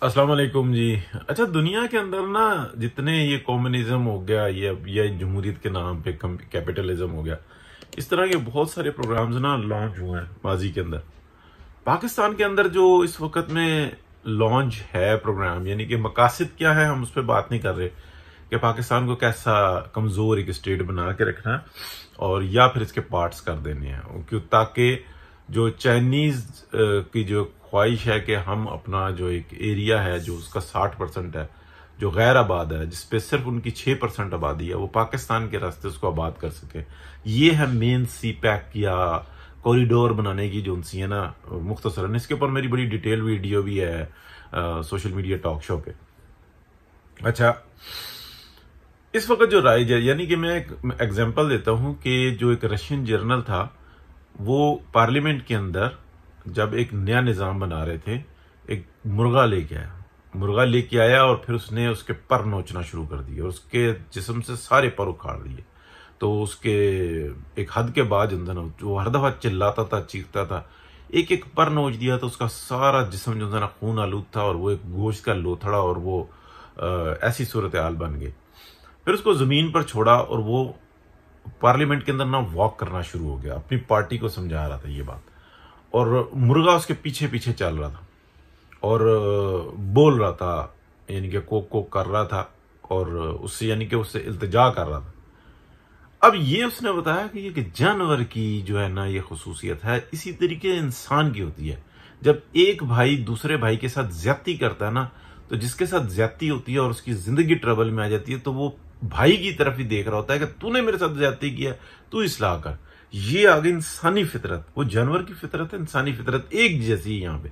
अस्सलाम वालेकुम जी। अच्छा, दुनिया के अंदर ना जितने ये कम्युनिज्म हो गया, ये जमहूरियत के नाम पे कैपिटलिज्म हो गया, इस तरह के बहुत सारे प्रोग्राम्स ना लॉन्च हुए हैं माजी के अंदर। पाकिस्तान के अंदर जो इस वक्त में लॉन्च है प्रोग्राम, यानी कि मकासद क्या है, हम उस पर बात नहीं कर रहे कि पाकिस्तान को कैसा कमजोर एक स्टेट बना के रखना है और या फिर इसके पार्ट्स कर देने हैं, क्यों ताकि जो चाइनीज की जो ख्वाहिश है कि हम अपना जो एक एरिया है जो उसका 60% है, जो गैर आबाद है, जिसपे सिर्फ उनकी 6% आबादी है, वो पाकिस्तान के रास्ते उसको आबाद कर सके। ये है मेन सी पैक या कॉरिडोर बनाने की जो उनसी है ना मुख्तसरन। इसके ऊपर मेरी बड़ी डिटेल वीडियो भी है सोशल मीडिया टॉक शो पे। अच्छा, इस वक्त जो राइज है, यानी कि मैं एक एग्जांपल देता हूं कि जो एक रशियन जर्नल था, वो पार्लियामेंट के अंदर जब एक नया निज़ाम बना रहे थे, एक मुर्गा लेके आया और फिर उसने उसके पर नोचना शुरू कर दिए और उसके जिस्म से सारे पर उखाड़ दिए। तो उसके एक हद के बाद जो हर दफा चिल्लाता था, चीखता था, एक एक पर नोच दिया तो उसका सारा जिस्म जो था ना खून आलूद था और वो एक गोश्त का लोथड़ा, और वो ऐसी सूरत हाल बन गई। फिर उसको जमीन पर छोड़ा और वो पार्लियामेंट के अंदर ना वॉक करना शुरू हो गया, अपनी पार्टी को समझा रहा था ये बात, और मुर्गा उसके पीछे पीछे चल रहा था और बोल रहा था, यानी कि कोक कोक कर रहा था और उससे यानी कि उससे इल्तिजा कर रहा था। अब ये उसने बताया कि ये कि जानवर की जो है ना ये खुसूसियत है, इसी तरीके इंसान की होती है। जब एक भाई दूसरे भाई के साथ ज्यादती करता है ना, तो जिसके साथ ज्यादती होती है और उसकी जिंदगी ट्रबल में आ जाती है, तो वो भाई की तरफ ही देख रहा होता है कि तूने मेरे साथ ज्यादती किया, तू इस्लाह कर। ये आ गई इंसानी फितरत। वो जानवर की फितरत है, इंसानी फितरत एक जैसी है यहाँ पे।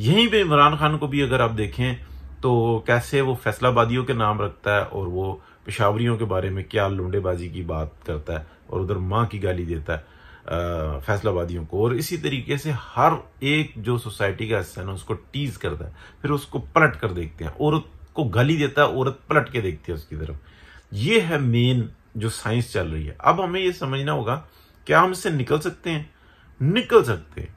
यहीं पे इमरान खान को भी अगर आप देखें तो कैसे वो फैसलाबादियों के नाम रखता है और वो पेशावरियों के बारे में क्या लुंडेबाजी की बात करता है और उधर माँ की गाली देता है फैसलाबादियों को, और इसी तरीके से हर एक जो सोसाइटी का हिस्सा है ना उसको टीज करता है, फिर उसको पलट कर देखते हैं। औरत को गाली देता है, औरत पलट के देखती है उसकी तरफ। ये है मेन जो साइंस चल रही है। अब हमें ये समझना होगा, क्या हम इससे निकल सकते हैं? निकल सकते हैं।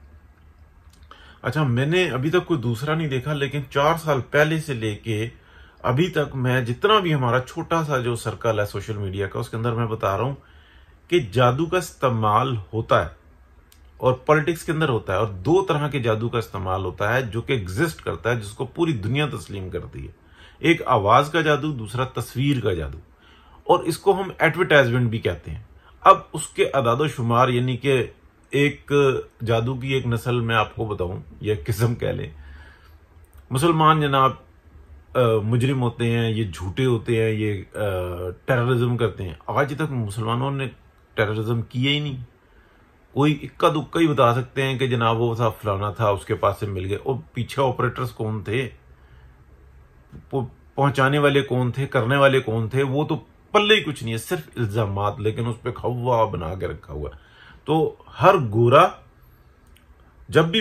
अच्छा, मैंने अभी तक कोई दूसरा नहीं देखा, लेकिन 4 साल पहले से लेके अभी तक मैं जितना भी हमारा छोटा सा जो सर्कल है सोशल मीडिया का, उसके अंदर मैं बता रहा हूं कि जादू का इस्तेमाल होता है और पॉलिटिक्स के अंदर होता है, और 2 तरह के जादू का इस्तेमाल होता है जो कि एग्जिस्ट करता है, जिसको पूरी दुनिया तस्लीम करती है। एक आवाज का जादू, दूसरा तस्वीर का जादू, और इसको हम एडवर्टाइजमेंट भी कहते हैं। अब उसके अदादो शुमार, यानी कि एक जादू की एक नस्ल मैं आपको बताऊं या किस्म कह लें, मुसलमान जनाब मुजरिम होते हैं, ये झूठे होते हैं, ये टेररिज्म करते हैं। आज तक मुसलमानों ने टेररिज्म किया ही नहीं। कोई इक्का दुक्का ही बता सकते हैं कि जनाब वो था फलाना था, उसके पास से मिल गए। और पीछे ऑपरेटर्स कौन थे, पहुंचाने वाले कौन थे, करने वाले कौन थे, वो तो पल्ले ही कुछ नहीं है, सिर्फ इल्जामात, लेकिन उस पर खौवा बना के रखा हुआ है। तो हर गोरा जब भी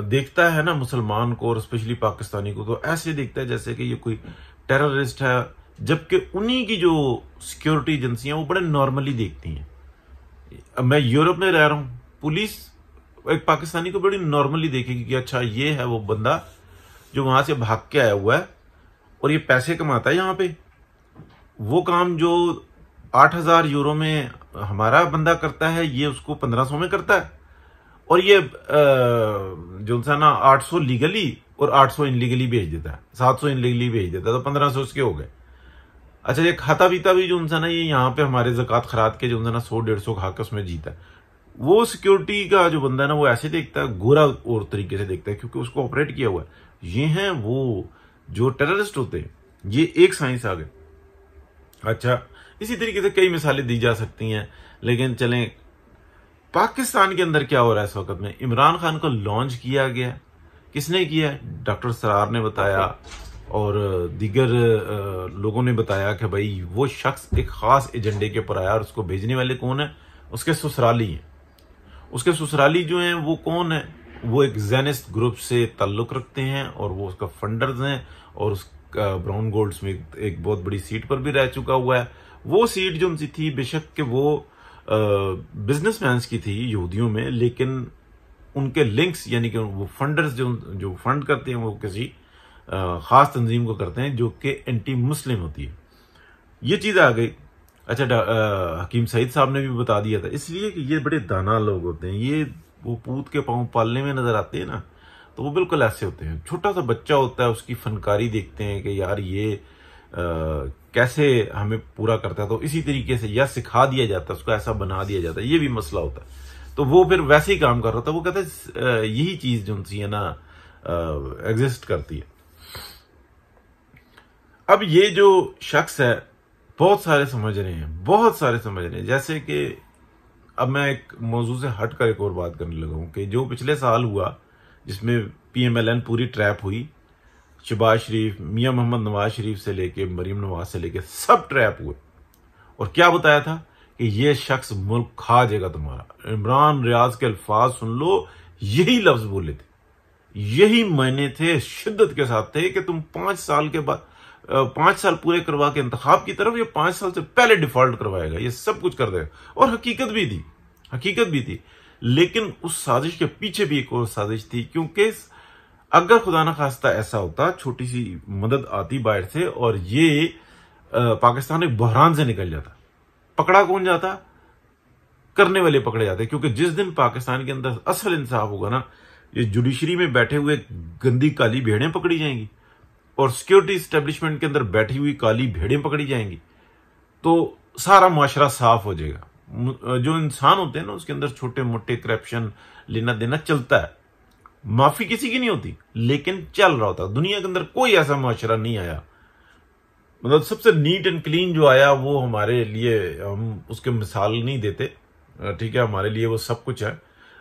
देखता है ना मुसलमान को और स्पेशली पाकिस्तानी को, तो ऐसे देखता है जैसे कि ये कोई टेररिस्ट है, जबकि उन्हीं की जो सिक्योरिटी एजेंसियां वो बड़े नॉर्मली देखती हैं। अब मैं यूरोप में रह रहा हूं, पुलिस एक पाकिस्तानी को बड़ी नॉर्मली देखेगी कि अच्छा ये है वो बंदा जो वहां से भाग के आया हुआ है और ये पैसे कमाता है यहाँ पे। वो काम जो 8,000 यूरो में हमारा बंदा करता है, ये उसको 1500 में करता है। और ये जो सा ना 800 लीगली और 800 इनलीगली भेज देता है, 700 इनलीगली भेज देता है, तो 1500 उसके हो गए। अच्छा, ये खाता पीता भी जो ना ये यहाँ पे हमारे ज़कात खरात के जो ना 100-150 खा के उसमें जीता है। वो सिक्योरिटी का जो बंदा है ना वो ऐसे देखता है, गोरा और तरीके से देखता है, क्योंकि उसको ऑपरेट किया हुआ है। ये हैं वो जो टेररिस्ट होते हैं। ये एक साइंस आ गई। अच्छा, इसी तरीके से कई मिसालें दी जा सकती हैं, लेकिन चलें पाकिस्तान के अंदर क्या हो रहा है इस वक्त में। इमरान खान को लॉन्च किया गया, किसने किया? डॉक्टर सरार ने बताया और दीगर लोगों ने बताया कि भाई वो शख्स एक खास एजेंडे के ऊपर आया, और उसको भेजने वाले कौन है? उसके ससुराली हैं। उसके ससुराली जो हैं वो कौन है? वो एक ज़ैनिस्ट ग्रुप से ताल्लुक रखते हैं और वो उसका फंडर्स हैं, और उसका ब्राउन गोल्ड्स में एक बहुत बड़ी सीट पर भी रह चुका हुआ है। वो सीट जो उनसी थी, बेशक कि वो बिजनेसमैन की थी यहूदियों में, लेकिन उनके लिंक्स, यानी कि वो फंडर्स जो फंड करते हैं वो किसी खास तंजीम को करते हैं जो कि एंटी मुस्लिम होती है। ये चीज आ गई। अच्छा, हकीम सईद साहब ने भी बता दिया था, इसलिए कि ये बड़े दाना लोग होते हैं, ये वो पूत के पांव पालने में नजर आते हैं ना, तो वो बिल्कुल ऐसे होते हैं। छोटा सा बच्चा होता है, उसकी फनकारी देखते हैं कि यार ये कैसे हमें पूरा करता है, तो इसी तरीके से या सिखा दिया जाता है, उसको ऐसा बना दिया जाता है, ये भी मसला होता है। तो वो फिर वैसे ही काम कर रहा था। वो कहता है यही चीज जो है ना एग्जिस्ट करती है। अब ये जो शख्स है, बहुत सारे समझ रहे हैं, बहुत सारे समझ रहे हैं। जैसे कि अब मैं एक मौजू से हट कर एक और बात करने लगा हूं कि जो पिछले साल हुआ जिसमें PMLN पूरी ट्रैप हुई, शहबाज शरीफ, मियां मोहम्मद नवाज शरीफ से लेके मरीम नवाज से लेके सब ट्रैप हुए। और क्या बताया था कि ये शख्स मुल्क खा जाएगा तुम्हारा। इमरान रियाज के अल्फाज सुन लो, यही लफ्ज बोले थे, यही मायने थे, शिद्दत के साथ थे कि तुम 5 साल के बाद 5 साल पूरे करवा के इंतखाब की तरफ, ये 5 साल से पहले डिफॉल्ट करवाएगा, ये सब कुछ कर देगा। और हकीकत भी थी। लेकिन उस साजिश के पीछे भी एक और साजिश थी, क्योंकि अगर खुदा ना खास्ता ऐसा होता, छोटी सी मदद आती बाहर से और ये पाकिस्तान एक बहरान से निकल जाता, पकड़ा कौन जाता? करने वाले पकड़े जाते। क्योंकि जिस दिन पाकिस्तान के अंदर असल इंसाफ होगा ना, ये जुडिशरी में बैठे हुए गंदी काली भेड़ें पकड़ी जाएंगी और सिक्योरिटी एस्टेब्लिशमेंट के अंदर बैठी हुई काली भेड़ें पकड़ी जाएंगी, तो सारा मुआशरा साफ हो जाएगा। जो इंसान होते हैं ना, उसके अंदर छोटे मोटे करप्शन लेना देना चलता है, माफी किसी की नहीं होती, लेकिन चल रहा होता। दुनिया के अंदर कोई ऐसा मुआशरा नहीं आया, मतलब सबसे नीट एंड क्लीन जो आया वो हमारे लिए, हम उसके मिसाल नहीं देते, ठीक है, हमारे लिए वो सब कुछ है।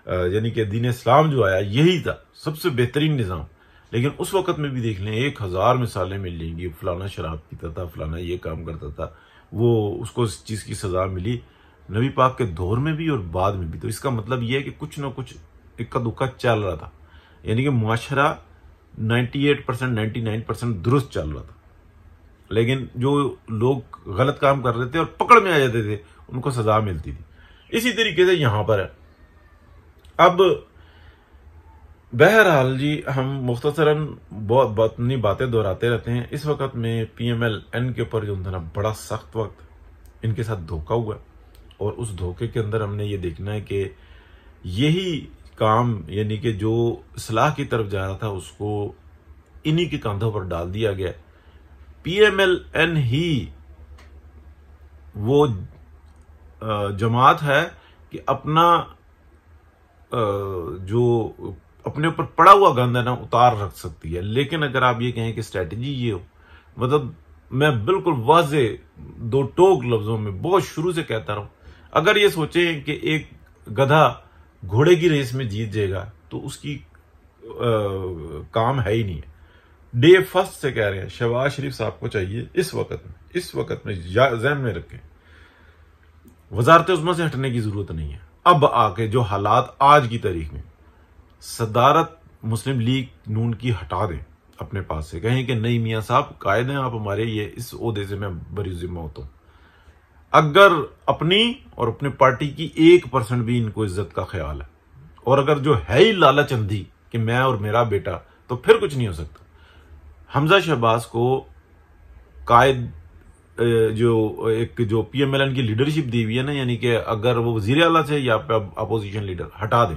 यानी कि दीन इस्लाम जो आया यही था सबसे बेहतरीन निजाम। लेकिन उस वक्त में भी देख लें, 1000 मिसालें मिल जाएंगी, फलाना शराब पीता था, फलाना ये काम करता था, वो उसको इस चीज की सजा मिली नबी पाक के दौर में भी और बाद में भी। तो इसका मतलब यह है कि कुछ ना कुछ इक्का दुक्का चल रहा था, यानी कि मुआशरा 98% 99% दुरुस्त चल रहा था। लेकिन जो लोग गलत काम कर रहे थे और पकड़ में आ जाते थे, उनको सजा मिलती थी। इसी तरीके से यहां पर है। अब बहरहाल जी, हम मुख्तसरन बहुत अपनी बातें दोहराते रहते हैं। इस वक्त में PMLN के ऊपर जो था बड़ा सख्त वक्त इनके साथ धोखा हुआ, और उस धोखे के अंदर हमने ये देखना है कि यही काम, यानी कि जो इस्लाह की तरफ जा रहा था, उसको इन्हीं के कंधों पर डाल दिया गया। PMLN ही वो जमात है कि अपना जो अपने ऊपर पड़ा हुआ गंद है ना, उतार रख सकती है। लेकिन अगर आप ये कहें कि स्ट्रेटजी ये हो, मतलब मैं बिल्कुल वाजे दो टोक लफ्जों में बहुत शुरू से कहता रहा हूं, अगर ये सोचें कि एक गधा घोड़े की रेस में जीत जाएगा, तो उसकी काम है ही नहीं है। डे फर्स्ट से कह रहे हैं, शहबाज शरीफ साहब को चाहिए इस वक्त में ज़हन में रखें, वजारत उज़्मा से हटने की जरूरत नहीं है। अब आके जो हालात आज की तारीख में, सदारत मुस्लिम लीग नून की हटा दें अपने पास से, कहें कि नहीं मियां साहब कायद हैं आप हमारे, ये इस ओहदे से मैं बरी जिम्मा होता हूं। अगर अपनी और अपनी पार्टी की 1% भी इनको इज्जत का ख्याल है, और अगर जो है ही लालच अंधी कि मैं और मेरा बेटा, तो फिर कुछ नहीं हो सकता। हमजा शहबाज को कायद जो PMLN की लीडरशिप दी हुई है ना, यानी कि अगर वो वजीर आला से या अपोजिशन लीडर हटा दें,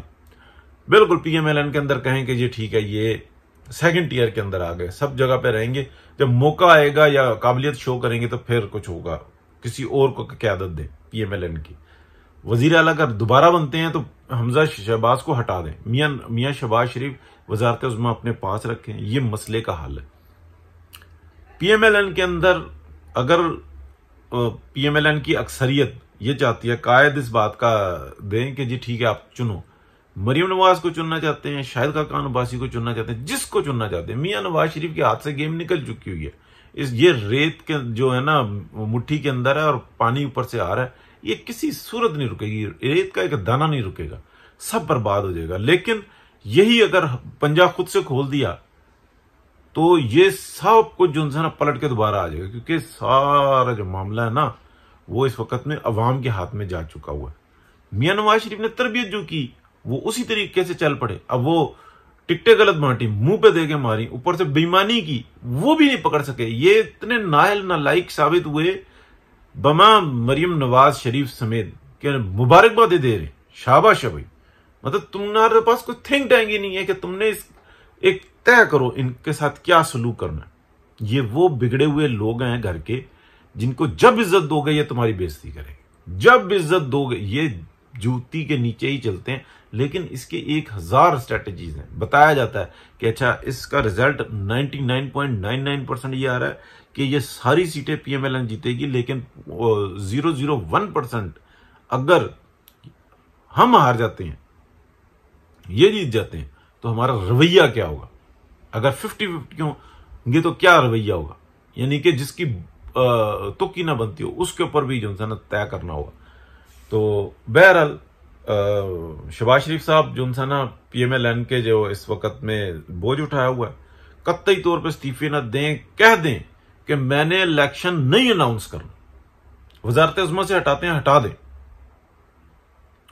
बिल्कुल PMLN के अंदर कहें कि ये ठीक है, ये सेकंड टियर के अंदर आ गए, सब जगह पे रहेंगे, जब मौका आएगा या काबिलियत शो करेंगे तो फिर कुछ होगा, किसी और को क्यादत दें PMLN की। वजीर आला अगर दोबारा बनते हैं तो हमजा शहबाज को हटा दें, मियां शहबाज शरीफ वजारत उज़्मा अपने पास रखें, ये मसले का हल है। PMLN के अंदर अगर PMLN की अक्सरियत ये चाहती है, कायद इस बात का दें कि जी ठीक है आप चुनो, मरीम नवाज को चुनना चाहते हैं, शाहिद खाकान अब्बासी को चुनना चाहते हैं, जिसको चुनना चाहते हैं, मियां नवाज शरीफ के हाथ से गेम निकल चुकी हुई है। ये रेत के जो है ना मुट्ठी के अंदर है और पानी ऊपर से आ रहा है, ये किसी सूरत नहीं रुकेगी, रेत का एक दाना नहीं रुकेगा, सब बर्बाद हो जाएगा। लेकिन यही अगर पंजा खुद से खोल दिया तो ये सब कुछ जो है ना पलट के दोबारा आ जाएगा, क्योंकि सारा जो मामला है ना वो इस वक्त में अवाम के हाथ में जा चुका हुआ है। मियां नवाज शरीफ ने तरबियत जो की वो उसी तरीके से चल पड़े। अब वो टिकटें गलत बांटी, मुंह पे दे के मारी, ऊपर से बेईमानी की, वो भी नहीं पकड़ सके। ये इतने नाअहल नालायक साबित हुए, बमा मरियम नवाज शरीफ समेत, कि मुबारकबाद दे रहे, शाबाश है भाई। मतलब तुम्हारे पास कोई थिंक टैंक ही नहीं है कि तुमने एक तय करो इनके साथ क्या सलूक करना है। ये वो बिगड़े हुए लोग हैं घर के, जिनको जब इज्जत दोगे ये तुम्हारी बेइज्जती करेंगे, जब इज्जत दोगे ये जूती के नीचे ही चलते हैं। लेकिन इसके 1000 स्ट्रेटेजीज हैं। बताया जाता है कि अच्छा इसका रिजल्ट 99.99% ये आ रहा है कि ये सारी सीटें पीएमएलएन जीतेगी, लेकिन 001% अगर हम हार जाते हैं, ये जीत जाते हैं, तो हमारा रवैया क्या होगा। अगर 50-50 होंगे तो क्या रवैया होगा, यानी कि जिसकी तुक्की ना बनती हो उसके ऊपर भी जो है ना तय करना होगा। तो बहरहाल शहबाज शरीफ साहब जो है ना पीएमएलएन के जो इस वक्त में बोझ उठाया हुआ है, कतई तौर पर इस्तीफे ना दें, कह दें कि मैंने इलेक्शन नहीं अनाउंस करना, वजारत उज़्मा से हटाते हैं, हटा दें,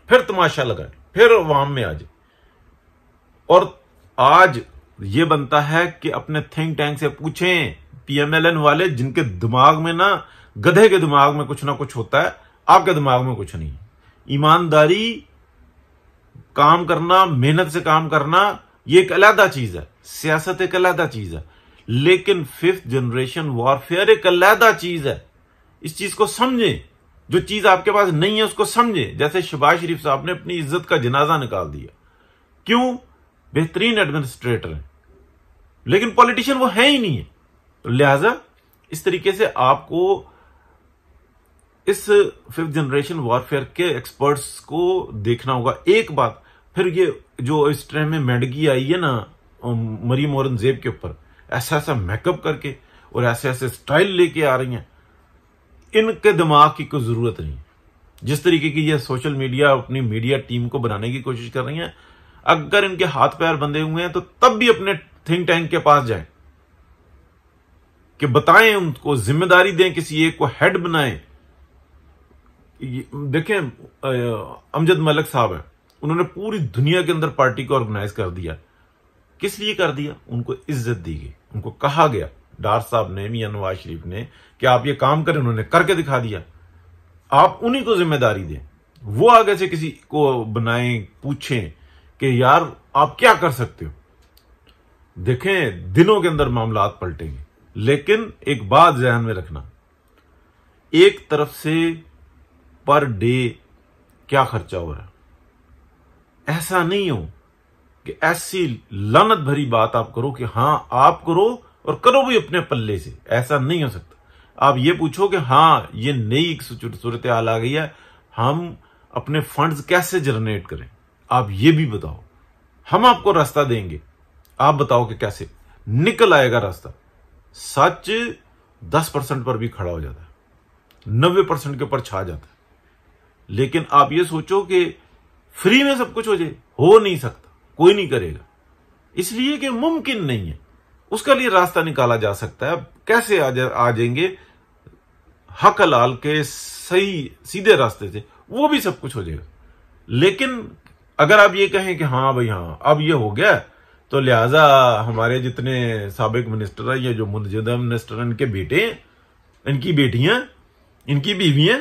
फिर तमाशा लगाए, फिर अवाम में आ जाए। और आज ये बनता है कि अपने थिंक टैंक से पूछें, पीएमएलएन वाले जिनके दिमाग में ना, गधे के दिमाग में कुछ ना कुछ होता है, आपके दिमाग में कुछ नहीं। ईमानदारी, काम करना, मेहनत से काम करना, ये एक अलग चीज है, सियासत एक अलग चीज है, लेकिन 5th जनरेशन वॉरफेयर एक अलग चीज है। इस चीज को समझें, जो चीज आपके पास नहीं है उसको समझें। जैसे शहबाज शरीफ साहब ने अपनी इज्जत का जनाजा निकाल दिया, क्यों? बेहतरीन एडमिनिस्ट्रेटर है, लेकिन पॉलिटिशियन वो है ही नहीं है। तो लिहाजा इस तरीके से आपको इस 5th जनरेशन वॉरफेयर के एक्सपर्ट्स को देखना होगा। एक बात फिर, ये जो इस ट्रेन में मैडगी आई है ना मरियम औरंगजेब के ऊपर, ऐसा ऐसा मेकअप करके और ऐसे ऐसे स्टाइल लेके आ रही हैं, इनके दिमाग की कोई जरूरत नहीं। जिस तरीके की ये सोशल मीडिया अपनी मीडिया टीम को बनाने की कोशिश कर रही हैं, अगर इनके हाथ पैर बंधे हुए हैं तो तब भी अपने थिंक टैंक के पास जाएं, कि बताएं उनको, जिम्मेदारी दें, किसी एक को हेड बनाएं। देखें अमजद मलिक साहब है, उन्होंने पूरी दुनिया के अंदर पार्टी को ऑर्गेनाइज कर दिया। किस लिए कर दिया? उनको इज्जत दी गई, उनको कहा गया, डार साहब ने, मियां नवाज शरीफ ने, कि आप ये काम करें, उन्होंने करके दिखा दिया। आप उन्हीं को जिम्मेदारी दें, वो आगे से किसी को बनाएं, पूछें कि यार आप क्या कर सकते हो। देखें दिनों के अंदर मामलात पलटेंगे, लेकिन एक बात ध्यान में रखना, एक तरफ से पर डे क्या खर्चा हो रहा है, ऐसा नहीं हो कि ऐसी लानत भरी बात आप करो कि हां आप करो और करो भी अपने पल्ले से। ऐसा नहीं हो सकता। आप ये पूछो कि हां ये नई सूरत हाल आ गई है, हम अपने फंड्स कैसे जनरेट करें, आप ये भी बताओ, हम आपको रास्ता देंगे, आप बताओ कि कैसे निकल आएगा रास्ता। सच 10% पर भी खड़ा हो जाता है, 90% के ऊपर छा जाता है। लेकिन आप ये सोचो कि फ्री में सब कुछ हो नहीं सकता, कोई नहीं करेगा, इसलिए कि मुमकिन नहीं है। उसका लिए रास्ता निकाला जा सकता है। कैसे आ जाएंगे हक हलाल के सही सीधे रास्ते से, वो भी सब कुछ हो जाएगा। लेकिन अगर आप ये कहें कि हाँ भाई हाँ अब ये हो गया, तो लिहाजा हमारे जितने साबिक मिनिस्टर हैं, ये जो मुंतजदा मिनिस्टर हैं, इनके बेटे, इनकी बेटियां, इनकी बीवियां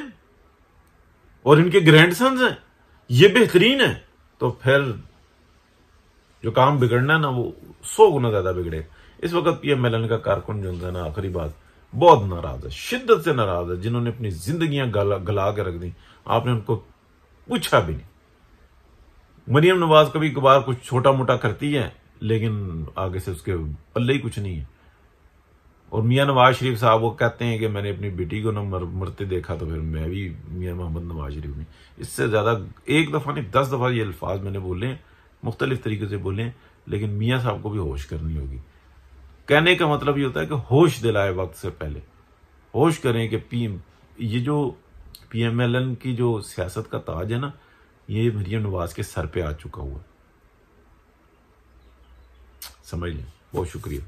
और इनके ग्रैंडसन्स हैं, ये बेहतरीन है, तो फिर जो काम बिगड़ना है ना वो 100 गुना ज्यादा बिगड़े। इस वक्त पीएमएलएन का कारकुन जो है ना, आखिरी बात, बहुत नाराज है, शिद्दत से नाराज है, जिन्होंने अपनी जिंदगियां गला के रख दी। आपने उनको पूछा भी नहीं। मरियम नवाज कभी कभार कुछ छोटा मोटा करती है, लेकिन आगे से उसके पल्ले ही कुछ नहीं है। और मियां नवाज शरीफ साहब वो कहते हैं कि मैंने अपनी बेटी को ना मरते देखा, तो फिर मैं भी मियां मोहम्मद नवाज शरीफ ने, इससे ज्यादा एक दफा नहीं 10 दफा ये अल्फाज मैंने बोले हैं, मुख्तलिफ तरीके से बोले हैं, लेकिन मियां साहब को भी होश करनी होगी। कहने का मतलब ये होता है कि होश दिलाए वक्त से पहले, होश करें कि ये जो पीएमएलएन की जो सियासत का ताज है ना, ये मरियम नवाज के सर पे आ चुका हुआ है। समझ लें। बहुत शुक्रिया।